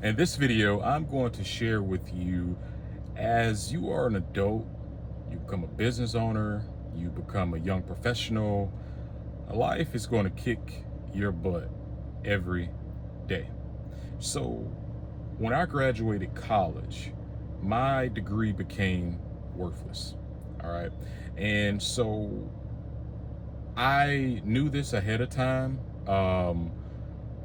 In this video, I'm going to share with you as you are an adult, you become a business owner, you become a young professional, life is going to kick your butt every day. So, when I graduated college, my degree became worthless. All right. And so I knew this ahead of time.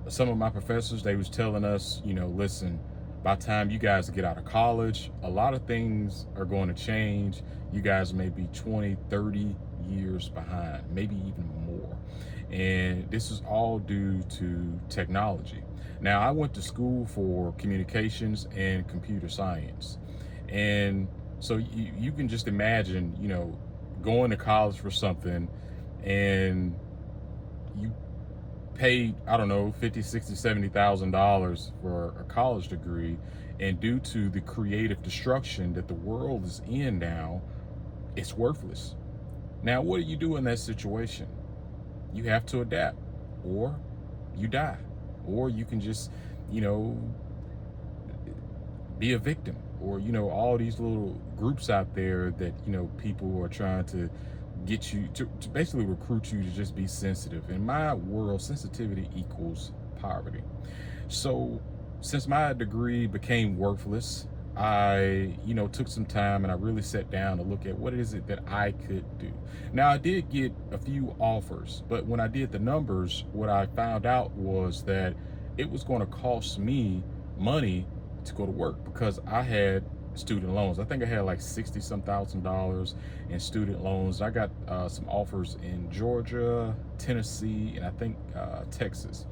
Some of my professors, they was telling us, listen, by the time you guys get out of college, a lot of things are going to change. You guys may be 20, 30 years behind, maybe even more. And this is all due to technology. Now, I went to school for communications and computer science. And so you can just imagine, going to college for something and you paid, I don't know, 50, 60, $70,000 for a college degree, and due to the creative destruction that the world is in now, it's worthless. Now, what do you do in that situation? You have to adapt, or you die, or you can just, you know, be a victim, or all these little groups out there that people are trying to get you to basically recruit you to just be sensitive. In my world, sensitivity equals poverty. So since my degree became worthless, I took some time and I really sat down to look at what is it that I could do. Now, I did get a few offers, but when I did the numbers, what I found out was that it was going to cost me money to go to work because I had student loans. I think I had like 60 some $1,000s in student loans. I got some offers in Georgia, Tennessee, and I think Texas.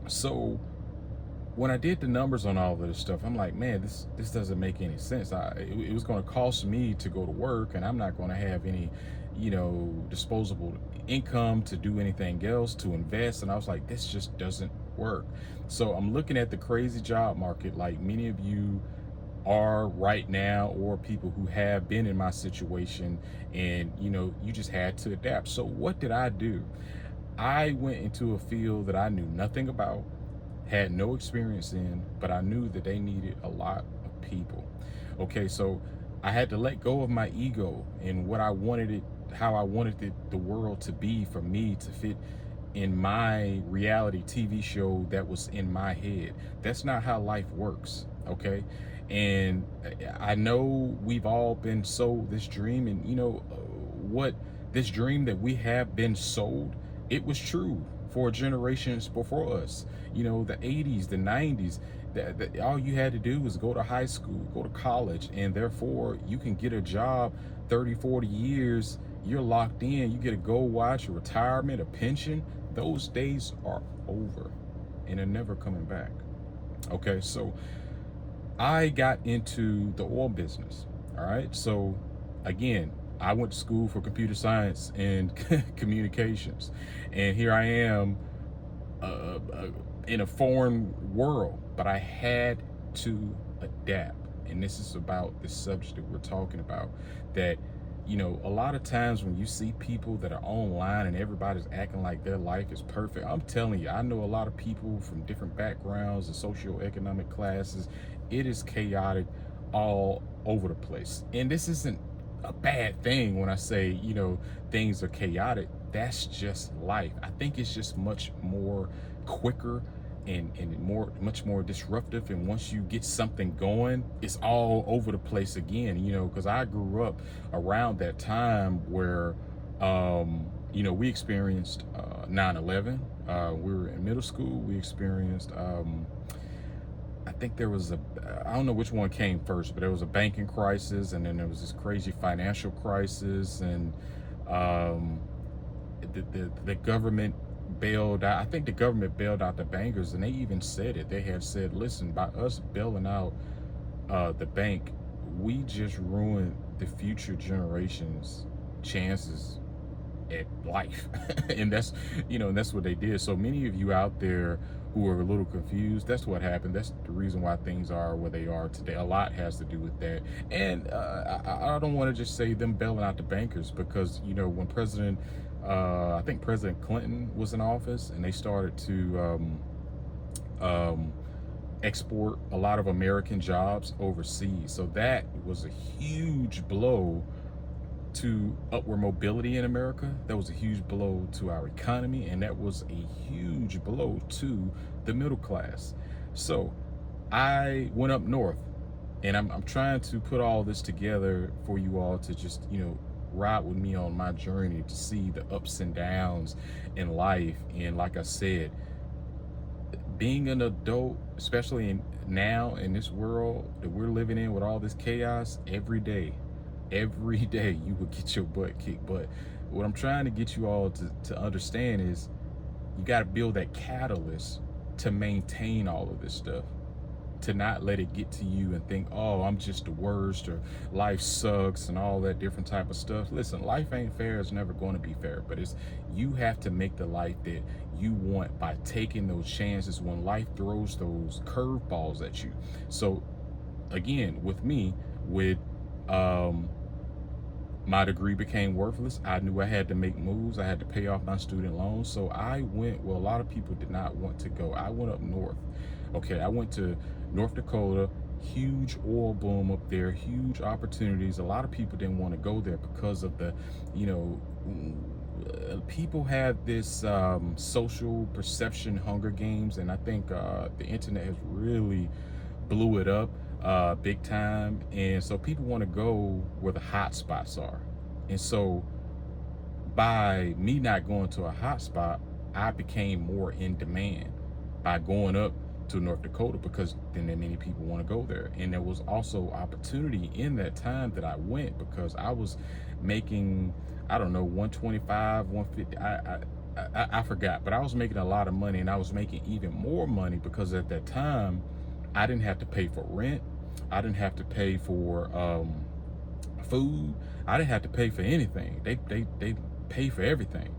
So when I did the numbers on all of this stuff, I'm like, man, this doesn't make any sense. It was going to cost me to go to work, and I'm not going to have any, disposable income to do anything else, to invest. And I was like, this just doesn't work. So I'm looking at the crazy job market, like many of you are right now, or people who have been in my situation, and you just had to adapt. So what did I do? I went into a field that I knew nothing about, had no experience in, but I knew that they needed a lot of people. Okay, so I had to let go of my ego and what I wanted it, how I wanted the world to be for me to fit in my reality TV show that was in my head. That's not how life works, okay? And I know we've all been sold this dream, and what this dream that we have been sold, it was true for generations before us. The 80s, the 90s, that all you had to do was go to high school, go to college, and therefore you can get a job 30, 40 years, you're locked in, you get a gold watch, a retirement, a pension. Those days are over and they're never coming back. Okay, so I got into the oil business. All right, so again, I went to school for computer science and communications, and here I am in a foreign world, but I had to adapt. And this is about this subject that we're talking about, that a lot of times when you see people that are online and everybody's acting like their life is perfect, I'm telling you, I know a lot of people from different backgrounds and socioeconomic classes. It is chaotic all over the place. And this isn't a bad thing when I say, things are chaotic. That's just life. I think it's just much more quicker and much more disruptive. And once you get something going, it's all over the place again, because I grew up around that time where we experienced 9/11. We were in middle school. We experienced I think there was I don't know which one came first, but there was a banking crisis, and then there was this crazy financial crisis, and the government bailed out. I think the government bailed out the bankers, and they even said it. They have said, listen, by us bailing out the bank, we just ruined the future generations' chances at life. And that's what they did. So many of you out there who are a little confused, that's what happened. That's the reason why things are where they are today. A lot has to do with that. And I don't want to just say them bailing out the bankers, because when I think President Clinton was in office, and they started to export a lot of American jobs overseas. So that was a huge blow to upward mobility in America. That was a huge blow to our economy, and that was a huge blow to the middle class. So I went up north, and I'm trying to put all this together for you all to just, ride with me on my journey to see the ups and downs in life. And like I said, being an adult, especially now in this world that we're living in with all this chaos, every day you will get your butt kicked. But what I'm trying to get you all to understand is you got to build that catalyst to maintain all of this stuff, to not let it get to you and think, oh, I'm just the worst, or life sucks and all that different type of stuff. Listen, life ain't fair. It's never going to be fair, but you have to make the life that you want by taking those chances when life throws those curveballs at you. So again, with me, with my degree became worthless. I knew I had to make moves. I had to pay off my student loans. So I went where a lot of people did not want to go. I went up north. Okay, I went to North Dakota. Huge oil boom up there, huge opportunities. A lot of people didn't want to go there because of the, people have this social perception Hunger Games, and I think the internet has really blew it up big time. And so people want to go where the hot spots are. And so by me not going to a hot spot, I became more in demand by going up to North Dakota, because then many people want to go there. And there was also opportunity in that time that I went, because I was making, I don't know, 125, 150, I forgot, but I was making a lot of money, and I was making even more money because at that time I didn't have to pay for rent. I didn't have to pay for food. I didn't have to pay for anything. They pay for everything.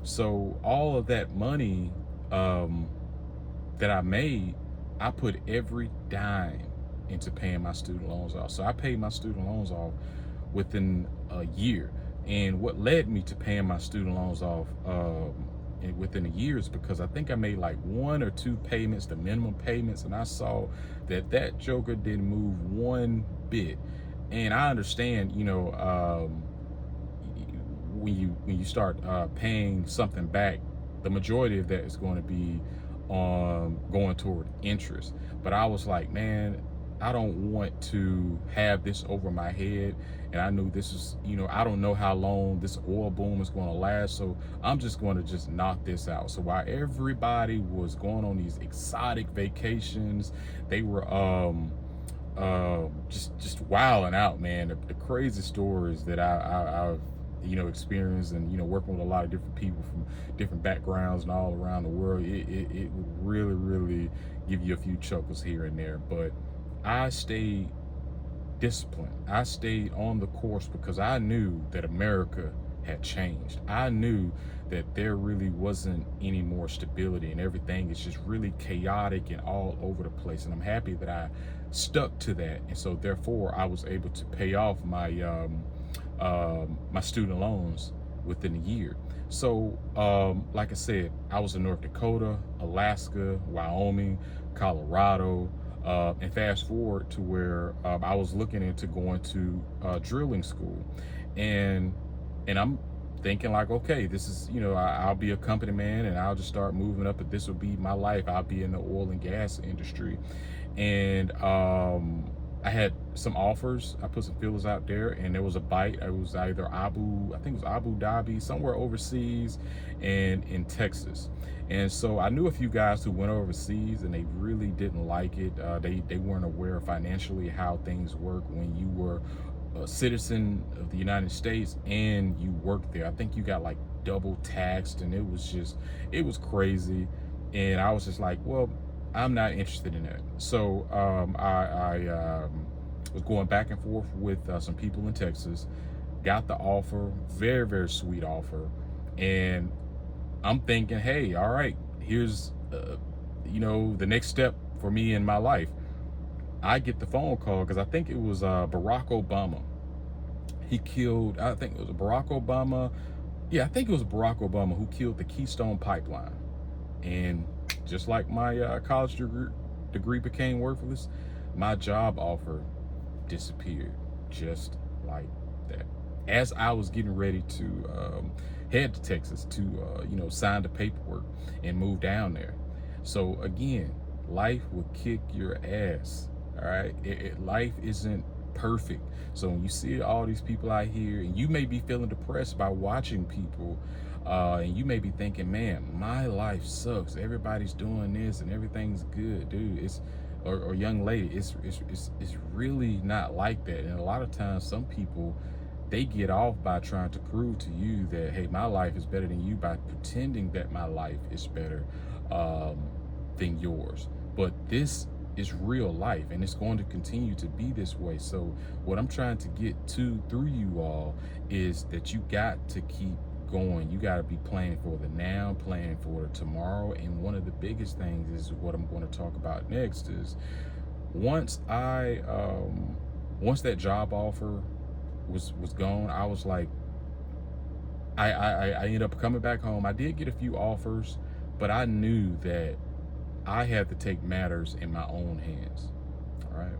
So all of that money that I made, I put every dime into paying my student loans off. So I paid my student loans off within a year. And what led me to paying my student loans off within a year is because I think I made like 1 or 2 payments, the minimum payments, and I saw that joker didn't move one bit. And I understand, when you start paying something back, the majority of that is going to be going toward interest. But I was like, man, I don't want to have this over my head. And I knew this is, I don't know how long this oil boom is going to last. So I'm just going to just knock this out. So while everybody was going on these exotic vacations, they were just wilding out, man. The crazy stories that I've experienced, and working with a lot of different people from different backgrounds and all around the world, it would really give you a few chuckles here and there. But I stayed disciplined. I stayed on the course because I knew that America had changed. I knew that there really wasn't any more stability, and everything is just really chaotic and all over the place. And I'm happy that I stuck to that. And so therefore I was able to pay off my my student loans within a year. So like I said, I was in North Dakota, Alaska, Wyoming, Colorado, and fast forward to where I was looking into going to drilling school, and I'm thinking like, okay, this is, I'll be a company man and I'll just start moving up, and this will be my life. I'll be in the oil and gas industry. And I had some offers. I put some feelers out there, and there was a bite. It was either Abu Dhabi, somewhere overseas, and in Texas. And so I knew a few guys who went overseas, and they really didn't like it. They weren't aware financially how things work when you were a citizen of the United States and you worked there. I think you got like double taxed, and it was crazy. And I was just like, well, I'm not interested in that. So I was going back and forth with some people in Texas, got the offer, very sweet offer. And I'm thinking, hey, all right, here's the next step for me in my life. I get the phone call because I think it was Barack Obama. He killed, I think it was Barack Obama. Yeah, I think it was Barack Obama who killed the Keystone Pipeline. And just like my college degree became worthless, my job offer disappeared just like that. As I was getting ready to head to Texas to, sign the paperwork and move down there. So again, life will kick your ass. All right. Life isn't perfect. So when you see all these people out here, and you may be feeling depressed by watching people, and you may be thinking, man, my life sucks. Everybody's doing this and everything's good, dude. Or young lady, it's really not like that. And a lot of times, some people, they get off by trying to prove to you that, hey, my life is better than you, by pretending that my life is better than yours. But this is real life, and it's going to continue to be this way. So what I'm trying to get to through you all is that you got to keep going. You got to be planning for the now, planning for the tomorrow. And one of the biggest things is what I'm going to talk about next is once that job offer was gone, I was like, I ended up coming back home. I did get a few offers, but I knew that I had to take matters in my own hands. All right.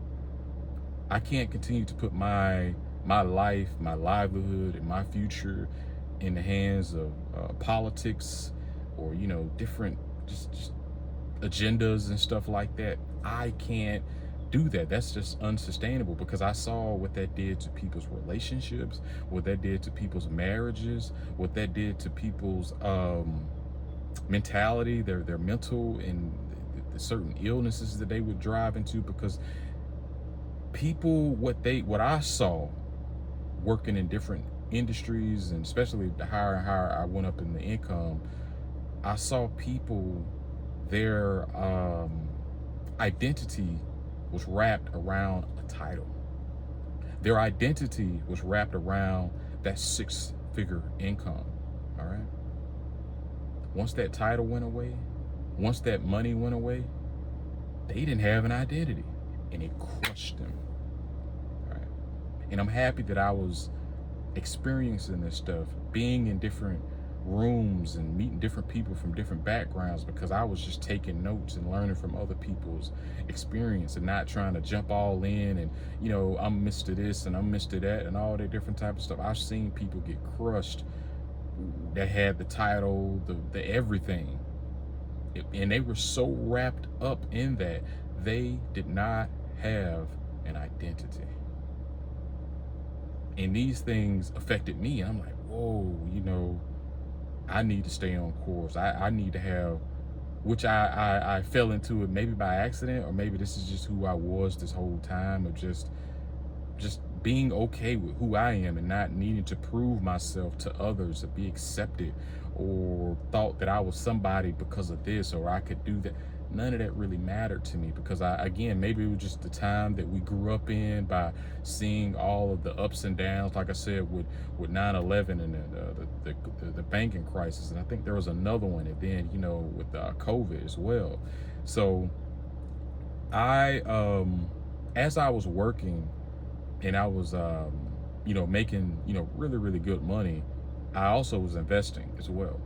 I can't continue to put my life, my livelihood, and my future in the hands of politics, or different just agendas and stuff like that. I can't do that. That's just unsustainable, because I saw what that did to people's relationships, what that did to people's marriages, what that did to people's mentality, their mental, and the certain illnesses that they would drive into. Because people, what I saw working in different industries, and especially the higher and higher I went up in the income, I saw people, their identity was wrapped around a title. Their identity was wrapped around that 6-figure income. All right. Once that title went away, once that money went away, they didn't have an identity, and it crushed them. All right. And I'm happy that I was experiencing this stuff, being in different rooms and meeting different people from different backgrounds, because I was just taking notes and learning from other people's experience, and not trying to jump all in and, I'm Mr. This and I'm Mr. That and all that different type of stuff. I've seen people get crushed that had the title, the everything, and they were so wrapped up in that they did not have an identity. And these things affected me, and I'm like, whoa, I need to stay on course. I need to have, which I fell into it maybe by accident, or maybe this is just who I was this whole time, of just being okay with who I am, and not needing to prove myself to others or be accepted, or thought that I was somebody because of this, or I could do that. None of that really mattered to me, because maybe it was just the time that we grew up in, by seeing all of the ups and downs, like I said, with 9/11 and the banking crisis. And I think there was another one, and then, with COVID as well. So I, as I was working, and I was, making, really, really good money, I also was investing as well.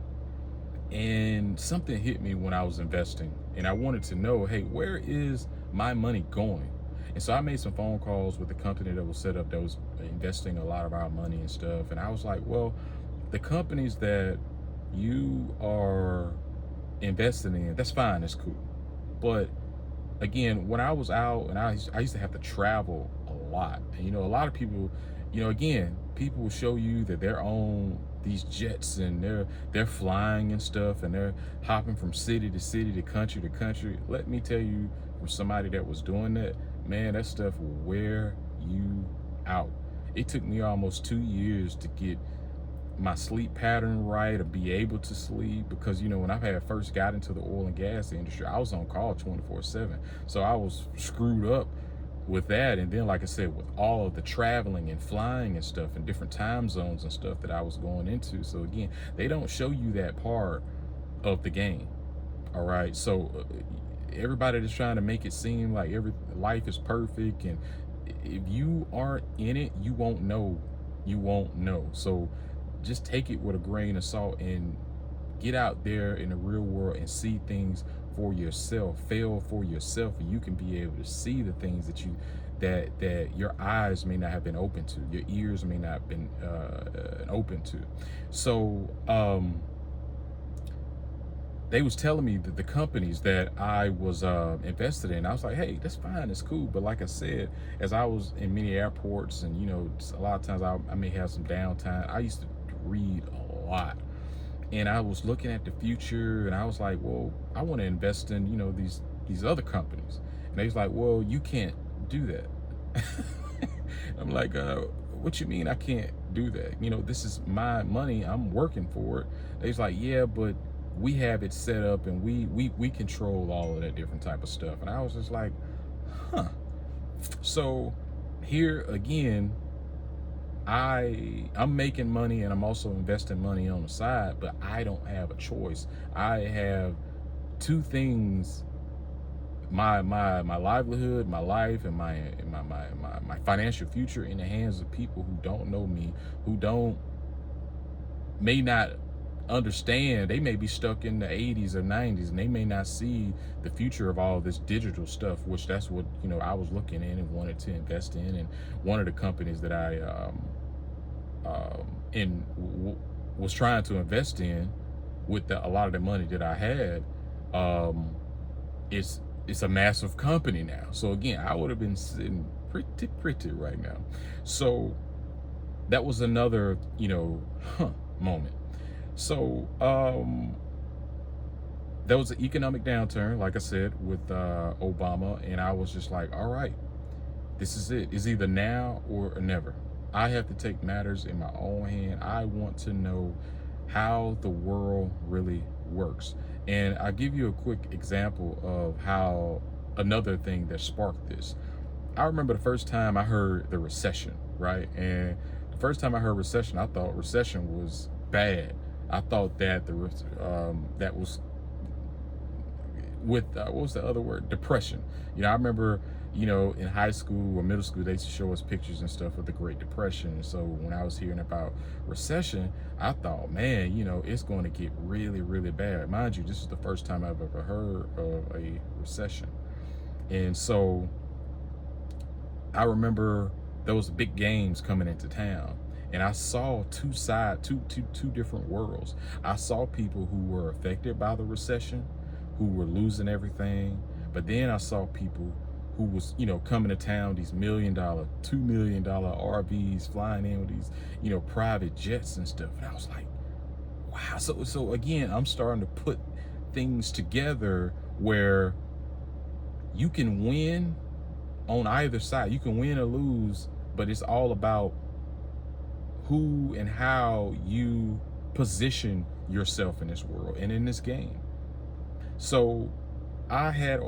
And something hit me when I was investing, and I wanted to know, hey, where is my money going? And so I made some phone calls with the company that was set up, that was investing a lot of our money and stuff. And I was like, well, the companies that you are investing in, that's fine, that's cool. But again, when I was out, and I used to have to travel a lot. And, a lot of people, again, people will show you that they're on these jets, and they're flying and stuff, and they're hopping from city to city, to country to country. Let me tell you, from somebody that was doing that, man, that stuff will wear you out. It took me almost 2 years to get my sleep pattern right, or be able to sleep, because when I first got into the oil and gas industry, I was on call 24/7. So I was screwed up with that. And then, like I said, with all of the traveling and flying and stuff, and different time zones and stuff that I was going into. So again, they don't show you that part of the game. All right. So everybody that's trying to make it seem like life is perfect, and if you aren't in it, you won't know. So just take it with a grain of salt, and get out there in the real world and see things for yourself, fail for yourself, and you can be able to see the things that your eyes may not have been open to, your ears may not have been open to. So they was telling me that the companies that I was invested in, I was like, hey, that's fine, it's cool. But like I said, as I was in many airports, and a lot of times I may have some downtime, I used to read a lot. And I was looking at the future, and I was like, well, I want to invest in, these other companies. And they was like, well, you can't do that. I'm like, what you mean I can't do that? This is my money, I'm working for it. They was like, yeah, but we have it set up, and we control all of that different type of stuff. And I was just like, huh. So here again, I'm making money, and I'm also investing money on the side, but I don't have a choice. I have two things: my livelihood, my life, and my financial future in the hands of people who don't know me, who may not understand. They may be stuck in the 80s or 90s, and they may not see the future of all of this digital stuff, which that's what I was looking in and wanted to invest in. And one of the companies that I was trying to invest in with a lot of the money that I had, it's a massive company now. So again, I would have been sitting pretty right now. So that was another moment. So there was an economic downturn, like I said, with Obama, and I was just like, all right, this is it. It's either now or never. I have to take matters in my own hand. I want to know how the world really works. And I'll give you a quick example of how another thing that sparked this. I remember the first time I heard the recession, right? And the first time I heard recession, I thought recession was bad. I thought that that was with what was the other word? Depression. I remember, in high school or middle school, they used to show us pictures and stuff of the Great Depression. And so when I was hearing about recession, I thought, man, it's going to get really, really bad. Mind you, this is the first time I've ever heard of a recession. And so I remember there was big games coming into town, and I saw two different worlds. I saw people who were affected by the recession, who were losing everything. But then I saw people who was, coming to town, these $1 million, $2 million RVs, flying in with these, private jets and stuff. And I was like, wow. So again, I'm starting to put things together where you can win on either side. You can win or lose, but it's all about who and how you position yourself in this world and in this game. So I had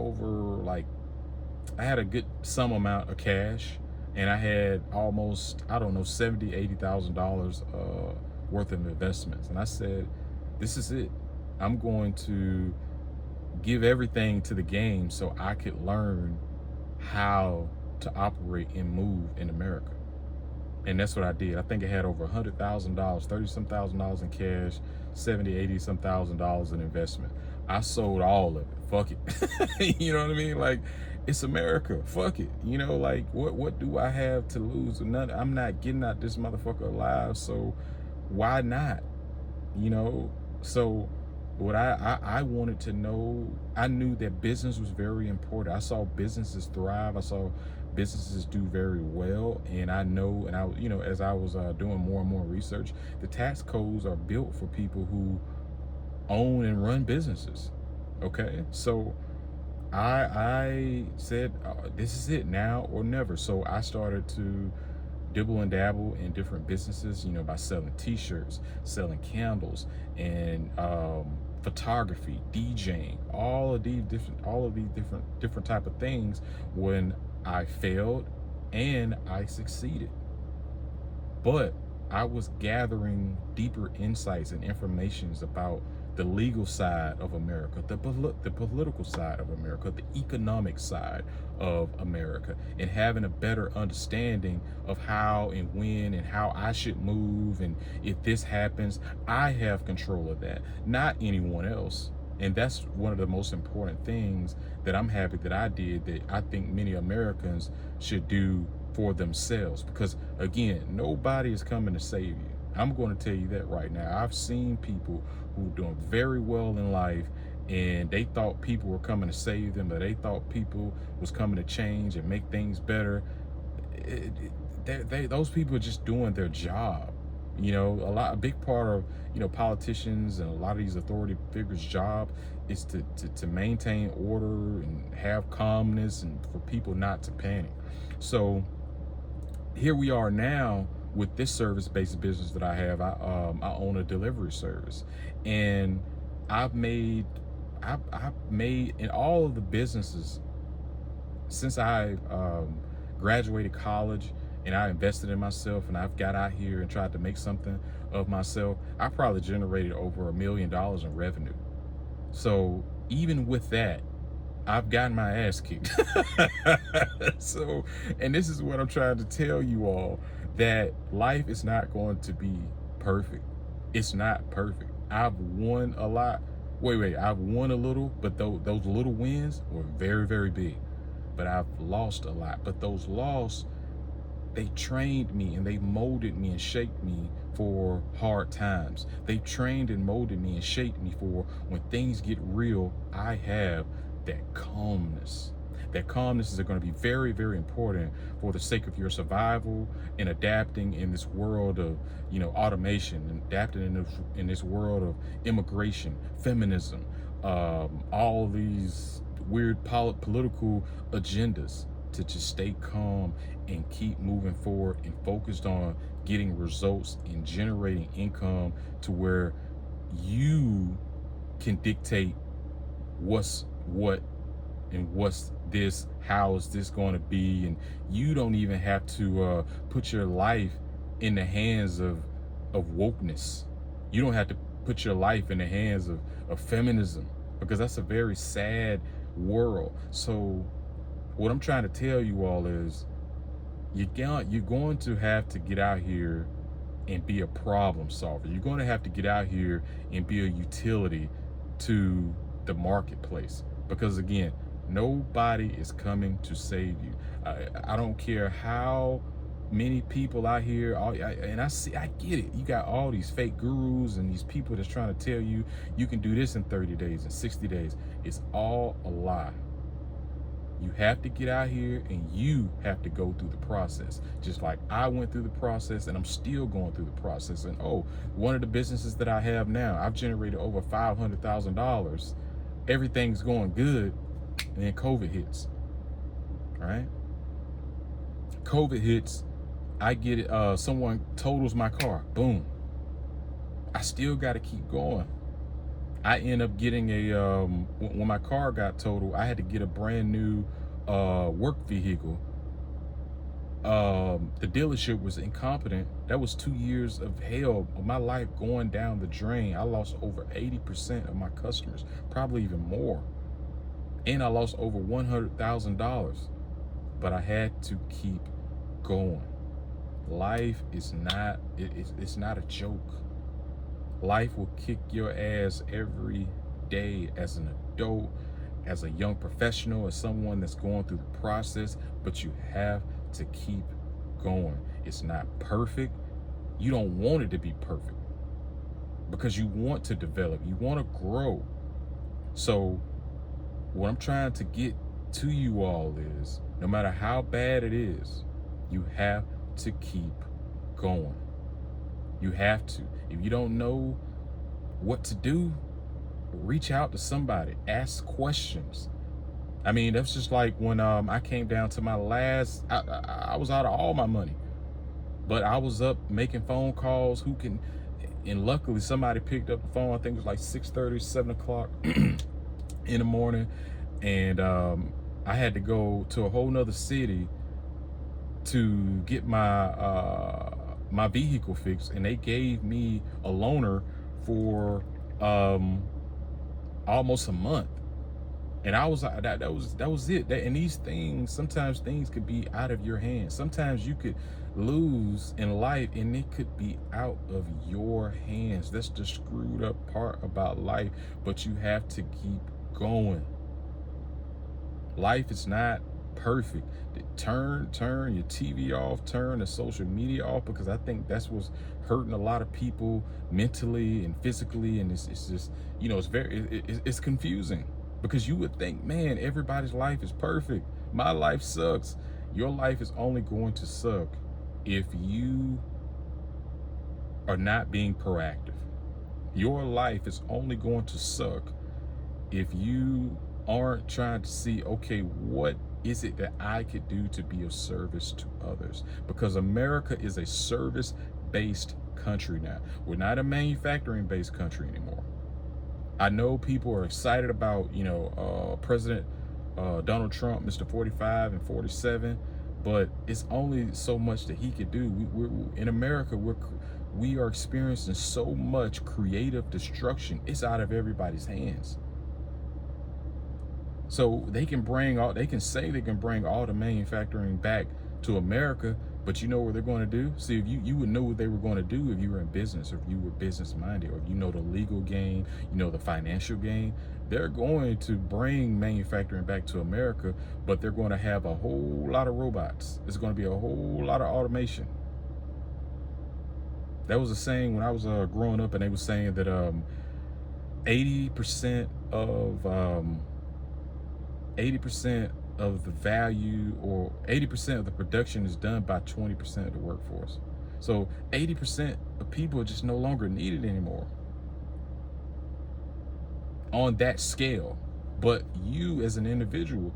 I had a good sum amount of cash, and I had almost, I don't know, $70,000-$80,000 worth of investments. And I said, this is it. I'm going to give everything to the game so I could learn how to operate and move in America. And that's what I did. I think I had over $100,000, $30-some thousand in cash, $70,000-$80-some thousand in investment. I sold all of it. Fuck it. You know what I mean? Like, it's America. Fuck it. Like, what do I have to lose? None. I'm not getting out this motherfucker alive, so why not? So what I wanted to know, I knew that business was very important. I saw businesses thrive. I saw businesses do very well, and I know, and as I was doing more and more research, the tax codes are built for people who own and run businesses. Okay, so I said, this is it, now or never. So I started to dibble and dabble in different businesses, by selling t-shirts, selling candles, and photography, DJing, all of these different type of things. When I failed and I succeeded, but I was gathering deeper insights and informations about the legal side of America, the political side of America, the economic side of America, and having a better understanding of how and when and how I should move. And if this happens, I have control of that, not anyone else. And that's one of the most important things that I'm happy that I did, that I think many Americans should do for themselves. Because again, nobody is coming to save you. I'm going to tell you that right now. I've seen people who are doing very well in life, and they thought people were coming to save them, or they thought people was coming to change and make things better. Those people are just doing their job. A big part of politicians and a lot of these authority figures' job is to maintain order and have calmness, and for people not to panic. So here we are now with this service-based business that I have. I own a delivery service, and I've made in all of the businesses since I graduated college, and I invested in myself, and I've got out here and tried to make something of myself, I probably generated over $1 million in revenue. So even with that, I've gotten my ass kicked. So, and this is what I'm trying to tell you all, that life is not going to be perfect. It's not perfect. I've won a lot. I've won a little, but those little wins were very, very big. But I've lost a lot. But those losses, they trained me and they molded me and shaped me for hard times. They trained and molded me and shaped me for when things get real. I have that calmness. That calmness is going to be very, very important for the sake of your survival and adapting in this world of, automation, and adapting in this world of immigration, feminism, all these weird political agendas. To just stay calm and keep moving forward and focused on getting results and generating income to where you can dictate what's what and what's this, how is this going to be, and you don't even have to put your life in the hands of wokeness. You don't have to put your life in the hands of feminism, because that's a very sad world. So what I'm trying to tell you all is, you're going to have to get out here and be a problem solver. You're going to have to get out here and be a utility to the marketplace, because again, nobody is coming to save you. I don't care how many people out here, I get it. You got all these fake gurus and these people that's trying to tell you you can do this in 30 days and 60 days. It's all a lie. You have to get out here and you have to go through the process. Just like I went through the process, and I'm still going through the process. And one of the businesses that I have now, I've generated over $500,000. Everything's going good, and then COVID hits, right? COVID hits, I get it, someone totals my car, boom. I still got to keep going. I end up getting when my car got totaled, I had to get a brand new work vehicle. The dealership was incompetent. That was 2 years of hell of my life going down the drain. I lost over 80% of my customers, probably even more. And I lost over $100,000. But I had to keep going. Life is not, it's not a joke. Life will kick your ass every day as an adult, as a young professional, as someone that's going through the process, but you have to keep going. It's not perfect. You don't want it to be perfect, because you want to develop, you want to grow. So what I'm trying to get to you all is, no matter how bad it is, you have to keep going. You have to. If you don't know what to do, reach out to somebody, ask questions. I mean, that's just like when I came down to my last, I was out of all my money, but I was up making phone calls. And luckily somebody picked up the phone. I think it was like 6:30, 7 o'clock in the morning. And I had to go to a whole nother city to get my vehicle fixed, and they gave me a loaner for almost a month. And I was like, that was it. And these things, sometimes things could be out of your hands. Sometimes you could lose in life and it could be out of your hands. That's the screwed up part about life. But you have to keep going. Life is not perfect. Turn your TV off, turn the social media off, because I think that's what's hurting a lot of people mentally and physically. And it's just, it's confusing, because you would think, man, everybody's life is perfect. My life sucks. Your life is only going to suck if you are not being proactive. Your life is only going to suck if you aren't trying to see, okay, what is it that I could do to be of service to others? Because America is a service-based country now. We're not a manufacturing-based country anymore. I know people are excited about, President Donald Trump, Mr. 45 and 47, but it's only so much that he could do. We're in America, we are experiencing so much creative destruction. It's out of everybody's hands. So they can say they can bring all the manufacturing back to America, but you know what they're going to do? See, if you would know what they were going to do if you were in business, or if you were business minded, or if you know the legal game, the financial game. They're going to bring manufacturing back to America, but they're going to have a whole lot of robots. There's going to be a whole lot of automation. That was a saying when I was growing up, and they were saying that 80% of the value, or 80% of the production, is done by 20% of the workforce. So 80% of people are just no longer needed anymore on that scale. But you as an individual,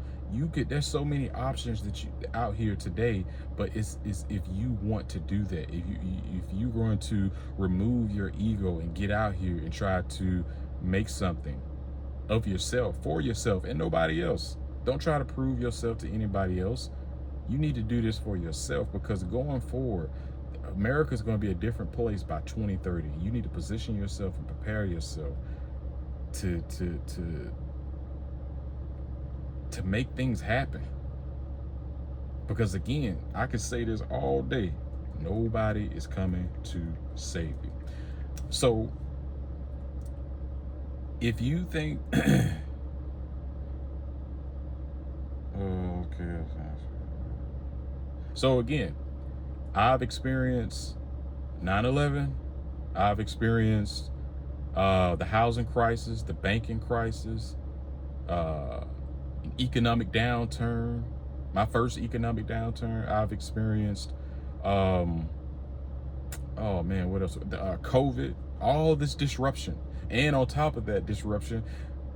there's so many options that you out here today, but it's if you want to do that, if you're going to remove your ego and get out here and try to make something of yourself, for yourself and nobody else. Don't try to prove yourself to anybody else. You need to do this for yourself, because going forward, America is going to be a different place by 2030. You need to position yourself and prepare yourself to make things happen. Because again, I could say this all day, nobody is coming to save you. So if you think okay, so again, I've experienced 9/11. I've experienced the housing crisis, the banking crisis, an economic downturn. My first economic downturn. I've experienced, oh man, what else? COVID. All this disruption, and on top of that disruption,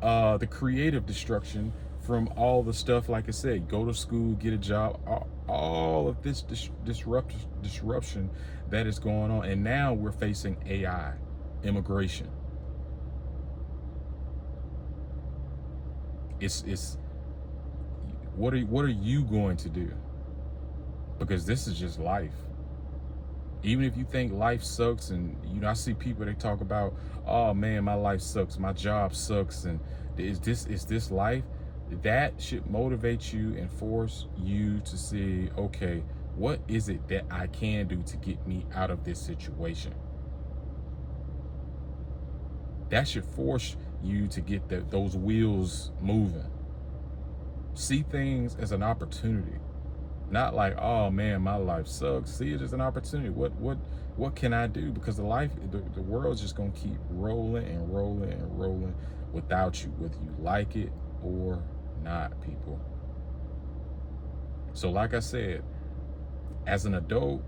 the creative destruction from all the stuff. Like I said, go to school, get a job. All of this disruption that is going on, and now we're facing AI, immigration. It's what are you going to do? Because this is just life. Even if you think life sucks, and I see people, they talk about, oh man, my life sucks, my job sucks, and is this life? That should motivate you and force you to see, okay, what is it that I can do to get me out of this situation? That should force you to get those wheels moving. See things as an opportunity, not like, oh man, my life sucks. See it as an opportunity. What can I do? Because the world's just gonna keep rolling and rolling and rolling without you, whether you like it or not, people. So like I said, as an adult,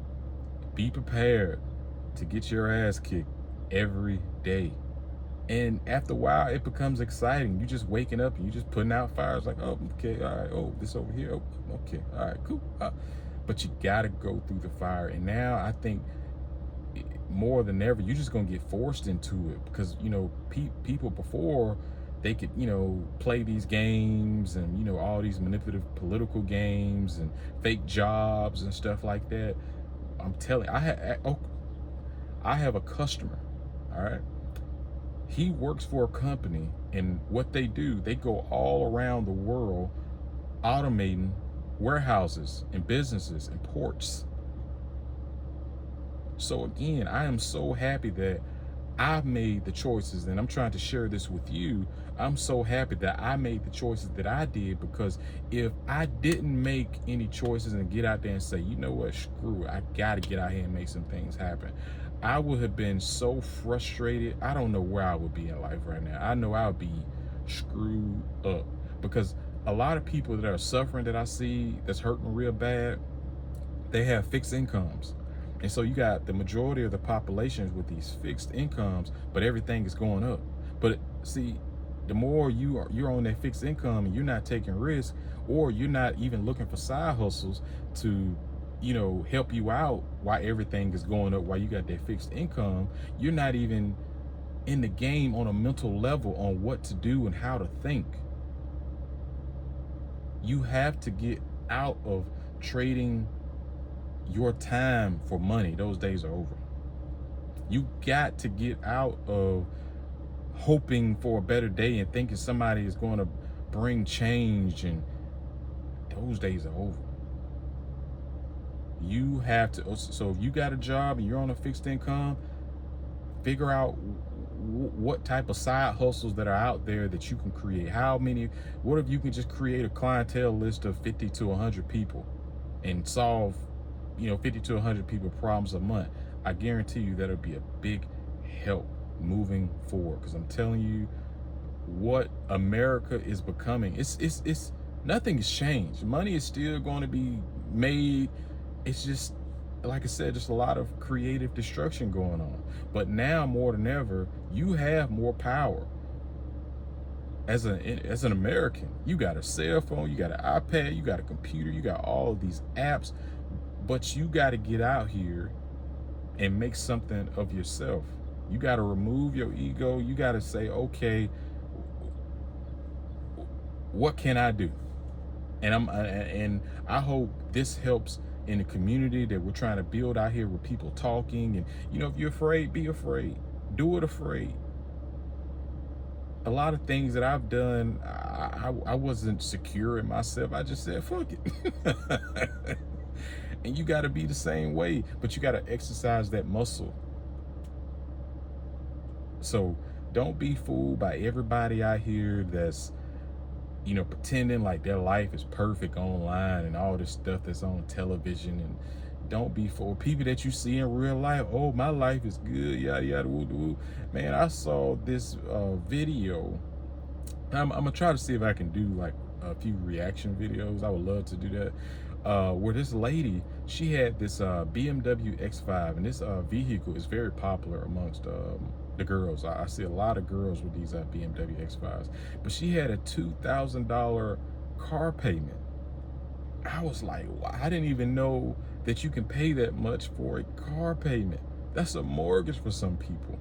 be prepared to get your ass kicked every day. And after a while, it becomes exciting. You just waking up and you just putting out fires, like, oh, okay, all right, oh, this over here, oh, okay, all right, cool. But you gotta go through the fire. And now I think more than ever, you're just gonna get forced into it, because people before, they could play these games and all these manipulative political games and fake jobs and stuff like that. I'm telling you, I have a customer, all right? He works for a company And what they do, they go all around the world automating warehouses and businesses and ports. So again, I am so happy that I've made the choices, and I'm trying to share this with you. I'm so happy that I made the choices that I did, because if I didn't make any choices and get out there and say, you know what, screw it, I gotta get out here and make some things happen, I would have been so frustrated. I don't know where I would be in life right now. I know I would be screwed up, because a lot of people that are suffering that I see that's hurting real bad, they have fixed incomes. And so you got the majority of the populations with these fixed incomes, but everything is going up. But see, the more you're on that fixed income and you're not taking risks, or you're not even looking for side hustles to, help you out while everything is going up, while you got that fixed income, you're not even in the game on a mental level on what to do and how to think. You have to get out of trading your time for money. Those days are over. You got to get out of hoping for a better day and thinking somebody is going to bring change, and those days are over. You have to, so if you got a job and you're on a fixed income, figure out what type of side hustles that are out there that you can create. What if you can just create a clientele list of 50 to 100 people and solve 50 to 100 people problems a month? I guarantee you that'll be a big help moving forward, because I'm telling you what America is becoming. It's nothing has changed. Money is still going to be made. It's just, like I said, just a lot of creative destruction going on. But now more than ever, you have more power. As an American, you got a cell phone, you got an iPad, you got a computer, you got all of these apps, but you got to get out here and make something of yourself. You got to remove your ego. You got to say, okay, what can I do? And I hope this helps in the community that we're trying to build out here, with people talking. And if you're afraid, be afraid. Do it afraid. A lot of things that I've done, I wasn't secure in myself. I just said, fuck it. And you got to be the same way, but you got to exercise that muscle. So don't be fooled by everybody out here that's, pretending like their life is perfect online and all this stuff that's on television. And don't be fooled. People that you see in real life, oh, my life is good, yada, yada, woo, woo. Man, I saw this video. I'm going to try to see if I can do like a few reaction videos. I would love to do that. Where this lady, she had this BMW X5, and this vehicle is very popular amongst the girls. I see a lot of girls with these BMW X5s, but she had a $2,000 car payment. I was like, wow, I didn't even know that you can pay that much for a car payment. That's a mortgage for some people.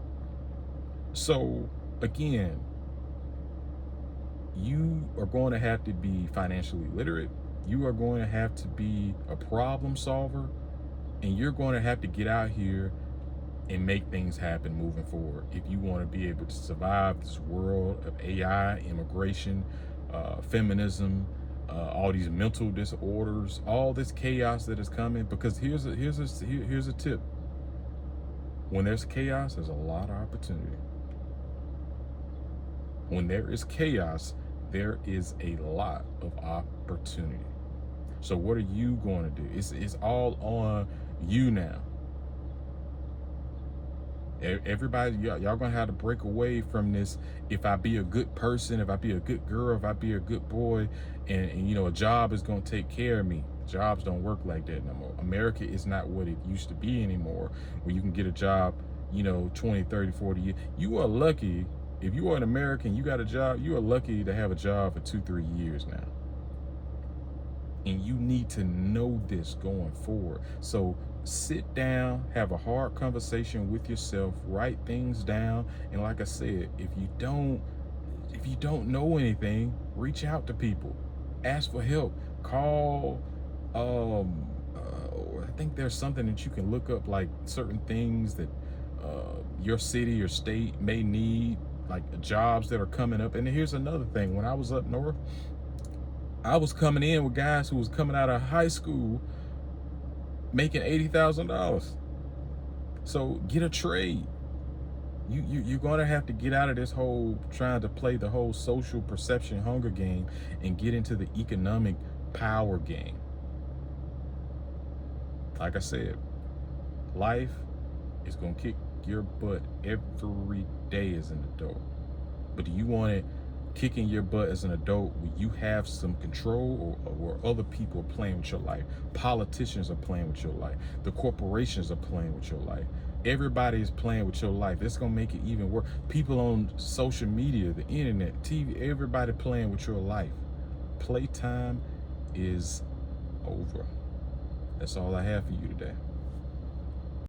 So again, you are going to have to be financially literate. You are going to have to be a problem solver, and you're going to have to get out here and make things happen moving forward if you want to be able to survive this world of AI, immigration, feminism, all these mental disorders, all this chaos that is coming. Because here's a tip: when there's chaos, there's a lot of opportunity. When there is chaos, there is a lot of opportunity. So what are you going to do? It's all on you now. Everybody, y'all gonna have to break away from this. If I be a good person, if I be a good girl, if I be a good boy, and a job is gonna take care of me. Jobs don't work like that no more. America is not what it used to be anymore, where you can get a job, 20, 30, 40 years. You are lucky. If you are an American, you got a job, you are lucky to have a job for 2-3 years now. And you need to know this going forward. So sit down, have a hard conversation with yourself, write things down. And like I said, if you don't know anything, reach out to people, ask for help, call. I think there's something that you can look up, like certain things that your city or state may need. like jobs that are coming up. And here's another thing: when I was up north, I was coming in with guys who was coming out of high school making $80,000. So get a trade. You're gonna have to get out of this whole trying to play the whole social perception hunger game and get into the economic power game. Like I said, life is gonna kick your butt every day as an adult. But do you want it kicking your butt as an adult where you have some control, or other people are playing with your life? Politicians are playing with your life. The corporations are playing with your life. Everybody is playing with your life. That's gonna make it even worse. People on social media, the internet, TV, everybody playing with your life. Playtime is over. That's all I have for you today.